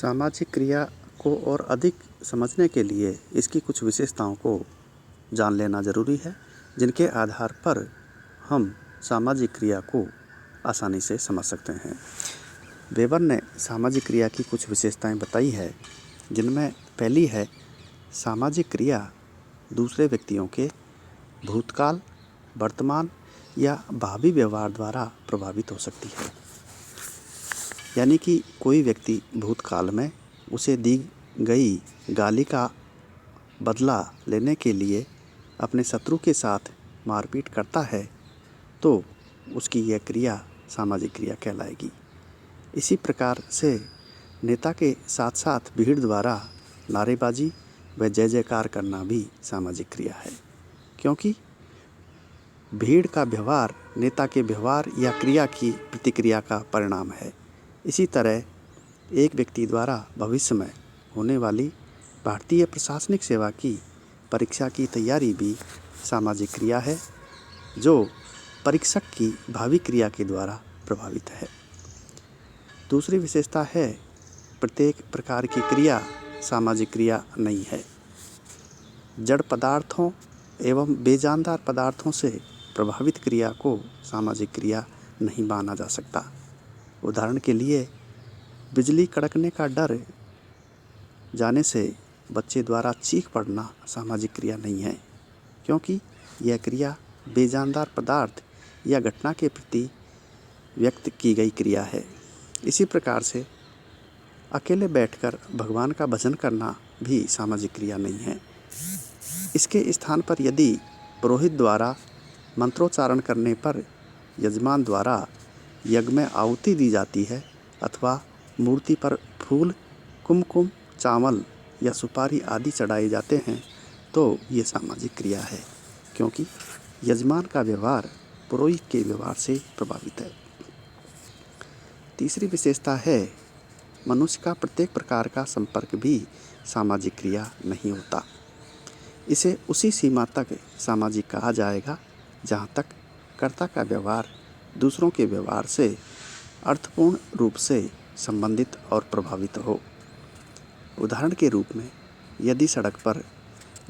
सामाजिक क्रिया को और अधिक समझने के लिए इसकी कुछ विशेषताओं को जान लेना ज़रूरी है, जिनके आधार पर हम सामाजिक क्रिया को आसानी से समझ सकते हैं। वेबर ने सामाजिक क्रिया की कुछ विशेषताएं बताई है, जिनमें पहली है सामाजिक क्रिया दूसरे व्यक्तियों के भूतकाल, वर्तमान या भावी व्यवहार द्वारा प्रभावित हो सकती है। यानी कि कोई व्यक्ति भूतकाल में उसे दी गई गाली का बदला लेने के लिए अपने शत्रु के साथ मारपीट करता है, तो उसकी यह क्रिया सामाजिक क्रिया कहलाएगी। इसी प्रकार से नेता के साथ साथ भीड़ द्वारा नारेबाजी व जय जयकार करना भी सामाजिक क्रिया है, क्योंकि भीड़ का व्यवहार नेता के व्यवहार या क्रिया की प्रतिक्रिया का परिणाम है। इसी तरह एक व्यक्ति द्वारा भविष्य में होने वाली भारतीय प्रशासनिक सेवा की परीक्षा की तैयारी भी सामाजिक क्रिया है, जो परीक्षक की भावी क्रिया के द्वारा प्रभावित है। दूसरी विशेषता है प्रत्येक प्रकार की क्रिया सामाजिक क्रिया नहीं है। जड़ पदार्थों एवं बेजानदार पदार्थों से प्रभावित क्रिया को सामाजिक क्रिया नहीं माना जा सकता। उदाहरण के लिए बिजली कड़कने का डर जाने से बच्चे द्वारा चीख पड़ना सामाजिक क्रिया नहीं है, क्योंकि यह क्रिया बेजानदार पदार्थ या घटना के प्रति व्यक्त की गई क्रिया है। इसी प्रकार से अकेले बैठकर भगवान का भजन करना भी सामाजिक क्रिया नहीं है। इसके स्थान पर यदि पुरोहित द्वारा मंत्रोच्चारण करने पर यजमान द्वारा यज्ञ में आहुति दी जाती है अथवा मूर्ति पर फूल, कुमकुम, चावल या सुपारी आदि चढ़ाए जाते हैं, तो ये सामाजिक क्रिया है, क्योंकि यजमान का व्यवहार पुरोहित के व्यवहार से प्रभावित है। तीसरी विशेषता है मनुष्य का प्रत्येक प्रकार का संपर्क भी सामाजिक क्रिया नहीं होता। इसे उसी सीमा तक सामाजिक कहा जाएगा जहाँ तक कर्ता का व्यवहार दूसरों के व्यवहार से अर्थपूर्ण रूप से संबंधित और प्रभावित हो। उदाहरण के रूप में यदि सड़क पर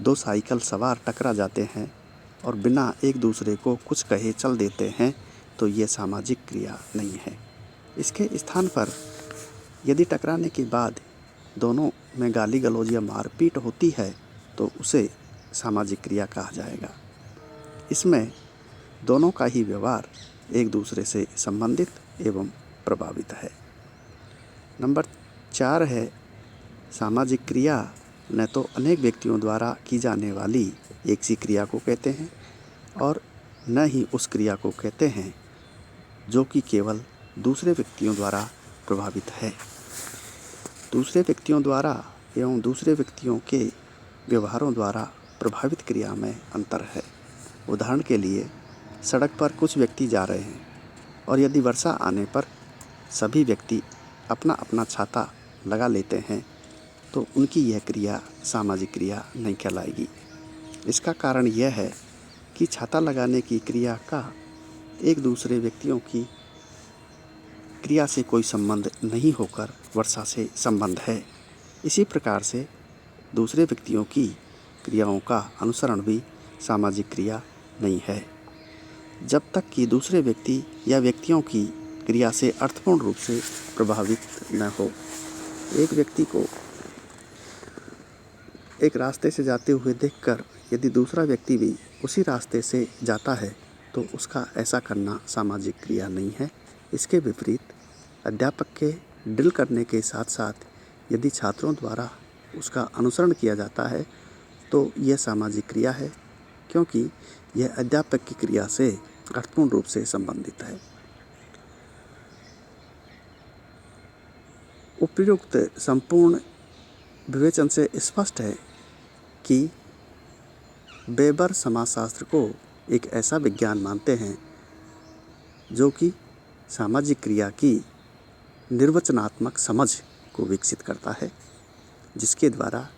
दो साइकिल सवार टकरा जाते हैं और बिना एक दूसरे को कुछ कहे चल देते हैं, तो ये सामाजिक क्रिया नहीं है। इसके स्थान पर यदि टकराने के बाद दोनों में गाली गलौज या मारपीट होती है, तो उसे सामाजिक क्रिया कहा जाएगा। इसमें दोनों का ही व्यवहार एक दूसरे से संबंधित एवं प्रभावित है। नंबर 4 है सामाजिक क्रिया न तो अनेक व्यक्तियों द्वारा की जाने वाली एक सी क्रिया को कहते हैं और न ही उस क्रिया को कहते हैं जो कि केवल दूसरे व्यक्तियों द्वारा प्रभावित है। दूसरे व्यक्तियों द्वारा एवं दूसरे व्यक्तियों के व्यवहारों द्वारा प्रभावित क्रिया में अंतर है। उदाहरण के लिए सड़क पर कुछ व्यक्ति जा रहे हैं और यदि वर्षा आने पर सभी व्यक्ति अपना अपना छाता लगा लेते हैं, तो उनकी यह क्रिया सामाजिक क्रिया नहीं कहलाएगी। इसका कारण यह है कि छाता लगाने की क्रिया का एक दूसरे व्यक्तियों की क्रिया से कोई संबंध नहीं होकर वर्षा से संबंध है। इसी प्रकार से दूसरे व्यक्तियों की क्रियाओं का अनुसरण भी सामाजिक क्रिया नहीं है, जब तक कि दूसरे व्यक्ति या व्यक्तियों की क्रिया से अर्थपूर्ण रूप से प्रभावित न हो। एक व्यक्ति को एक रास्ते से जाते हुए देखकर यदि दूसरा व्यक्ति भी उसी रास्ते से जाता है, तो उसका ऐसा करना सामाजिक क्रिया नहीं है। इसके विपरीत अध्यापक के ड्रिल करने के साथ साथ यदि छात्रों द्वारा उसका अनुसरण किया जाता है, तो यह सामाजिक क्रिया है, क्योंकि यह अध्यापक की क्रिया से अर्थपूर्ण रूप से संबंधित है। उपयुक्त संपूर्ण विवेचन से स्पष्ट है कि वेबर समाजशास्त्र को एक ऐसा विज्ञान मानते हैं जो कि सामाजिक क्रिया की निर्वचनात्मक समझ को विकसित करता है, जिसके द्वारा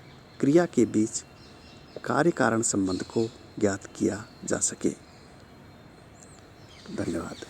क्रिया के बीच कार्य कारण संबंध को ज्ञात किया जा सके। धन्यवाद।